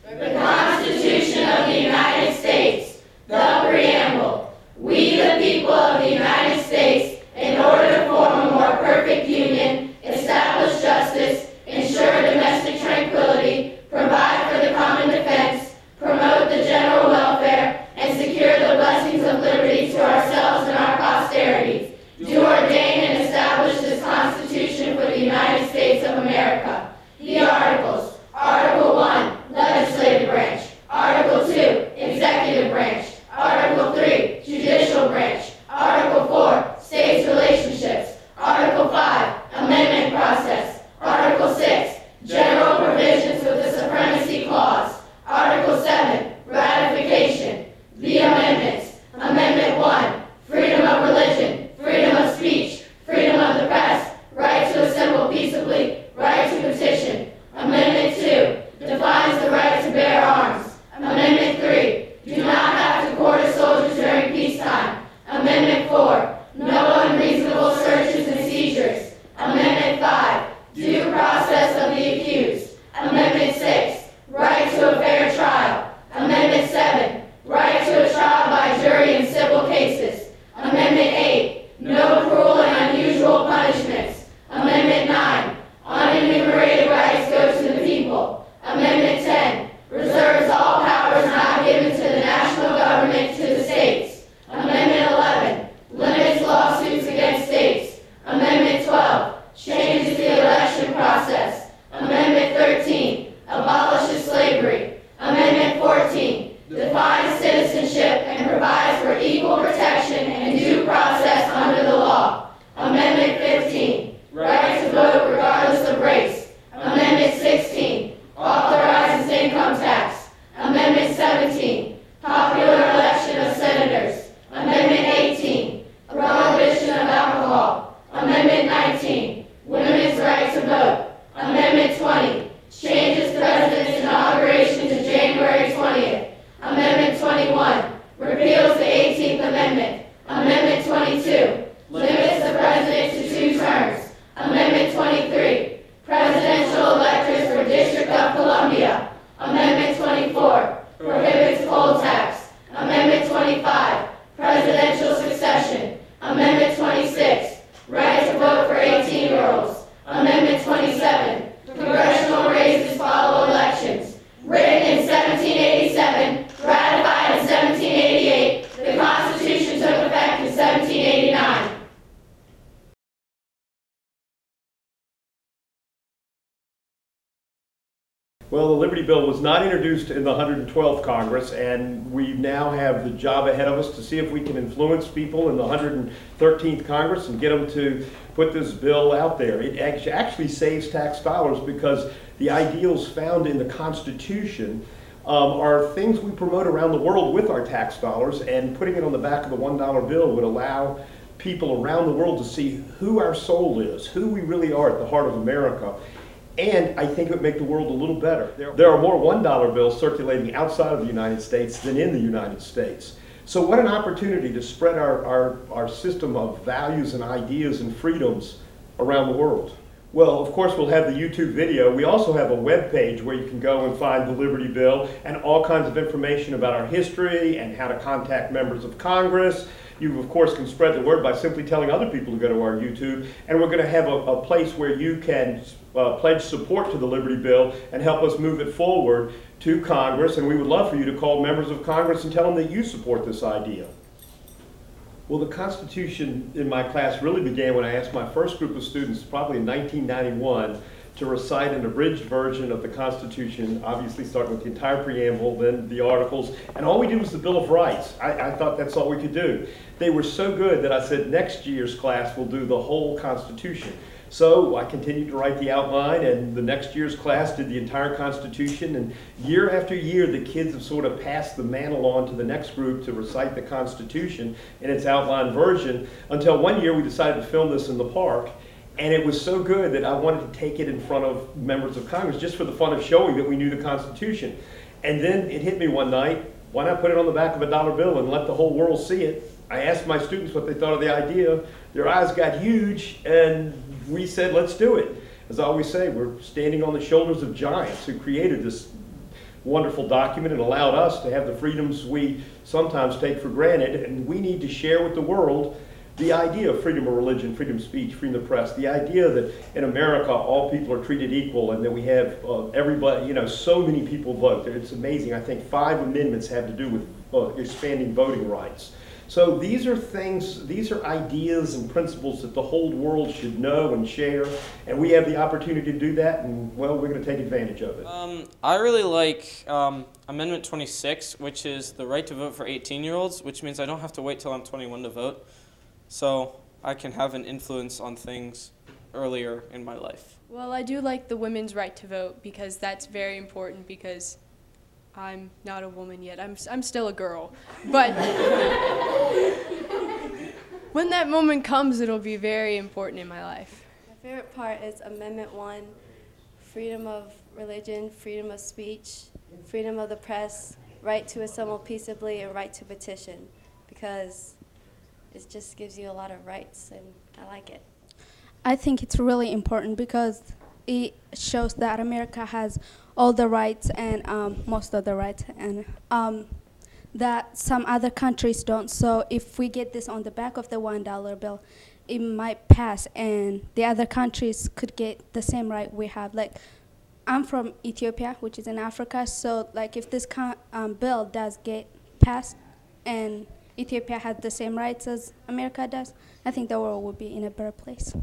The Constitution of the United States. The Preamble. We, the people of the United States, in order to form a more perfect union, establish justice, ensure domestic tranquility, provide for the common defense, promote the general welfare, and secure the blessings of liberty to ourselves and our posterity. Do ordain and establish this Constitution for the United States of America. The Articles. Article 1, Legislative Branch. Article 2, Executive Branch. Article 3, Judicial Branch. Article 4, States Relationships. Article 5, Amendment Process. Article 6, General Provisions with the Supremacy Clause. Article 7, Ratification. The Amendments. Amendment 1, Freedom of Religion, Freedom of Speech, Freedom of the Press, Right to assemble peaceably, Right to petition. Amendment 2, defines the right to bear arms. Amendment 3, do not have to quarter soldiers during peacetime. Amendment 4, no unreasonable searches and seizures. Amendment 5, due process of the accused. Amendment 6, right to a fair trial. Amendment 7, right to a trial by jury in civil cases. Amendment 8, no cruel and unusual punishments. Amendment 9, unenumerated rights go to the people. Amendment 10, reserves all powers not given to the national government to the states. Amendment 11, limits lawsuits against states. Amendment 12, changes the election process. Amendment 13, abolishes slavery. Amendment 14, defines citizenship and provides for equal protection and due process under the law. Amendment 15, right to vote regardless of race. Amendment 16, authorizes income tax. Amendment 17, popular election of senators. Amendment 18, prohibition of alcohol. Amendment 19, women's right to vote. Amendment 20, changes president's inauguration to January 20th. Amendment 21, repeals the 18th Amendment. Amendment 22, limits the president to 2 terms. Amendment 23, presidential electors for District of Columbia. Amendment 24, prohibits poll tax. Amendment 25, presidential succession. Amendment 26, right to vote for 18-year-olds. Amendment 27, congressional races follow elections. Written in 1787, ratified in 1788, the Constitution took effect in 1789. Well, the Liberty Bill was not introduced in the 112th Congress, and we now have the job ahead of us to see if we can influence people in the 113th Congress and get them to put this bill out there. It actually saves tax dollars because the ideals found in the Constitution are things we promote around the world with our tax dollars, and putting it on the back of the $1 bill would allow people around the world to see who our soul is, who we really are at the heart of America. And I think it would make the world a little better. There are more $1 bills circulating outside of the United States than in the United States. So what an opportunity to spread our system of values and ideas and freedoms around the world. Well, of course, we'll have the YouTube video. We also have a web page where you can go and find the Liberty Bill and all kinds of information about our history and how to contact members of Congress. You, of course, can spread the word by simply telling other people to go to our YouTube. And we're going to have a place where you can pledge support to the Liberty Bill and help us move it forward to Congress. And we would love for you to call members of Congress and tell them that you support this idea. Well, the Constitution in my class really began when I asked my first group of students, probably in 1991, to recite an abridged version of the Constitution, obviously starting with the entire preamble, then the articles, and all we did was the Bill of Rights. I thought that's all we could do. They were so good that I said next year's class will do the whole Constitution. So I continued to write the outline, and the next year's class did the entire Constitution, and year after year the kids have sort of passed the mantle on to the next group to recite the Constitution in its outline version, until one year we decided to film this in the park. And it was so good that I wanted to take it in front of members of Congress just for the fun of showing that we knew the Constitution. And then it hit me one night, why not put it on the back of a $1 bill and let the whole world see it? I asked my students what they thought of the idea. Their eyes got huge, and we said, let's do it. As I always say, we're standing on the shoulders of giants who created this wonderful document. It allowed us to have the freedoms we sometimes take for granted, and we need to share with the world the idea of freedom of religion, freedom of speech, freedom of the press, the idea that in America all people are treated equal and that we have everybody, you know, so many people vote. It's amazing. I think 5 amendments have to do with expanding voting rights. So these are things, these are ideas and principles that the whole world should know and share, and we have the opportunity to do that, and well, we're going to take advantage of it. I really like Amendment 26, which is the right to vote for 18-year-olds, which means I don't have to wait till I'm 21 to vote. So I can have an influence on things earlier in my life. Well, I do like the women's right to vote because that's very important because I'm not a woman yet. I'm still a girl. But when that moment comes, it'll be very important in my life. My favorite part is Amendment 1, freedom of religion, freedom of speech, freedom of the press, right to assemble peaceably, and right to petition, because it just gives you a lot of rights, and I like it. I think it's really important because it shows that America has all the rights and most of the rights, and that some other countries don't. So if we get this on the back of the $1 bill, it might pass, and the other countries could get the same right we have. Like, I'm from Ethiopia, which is in Africa, so like if this bill does get passed and Ethiopia has the same rights as America does, I think the world would be in a better place.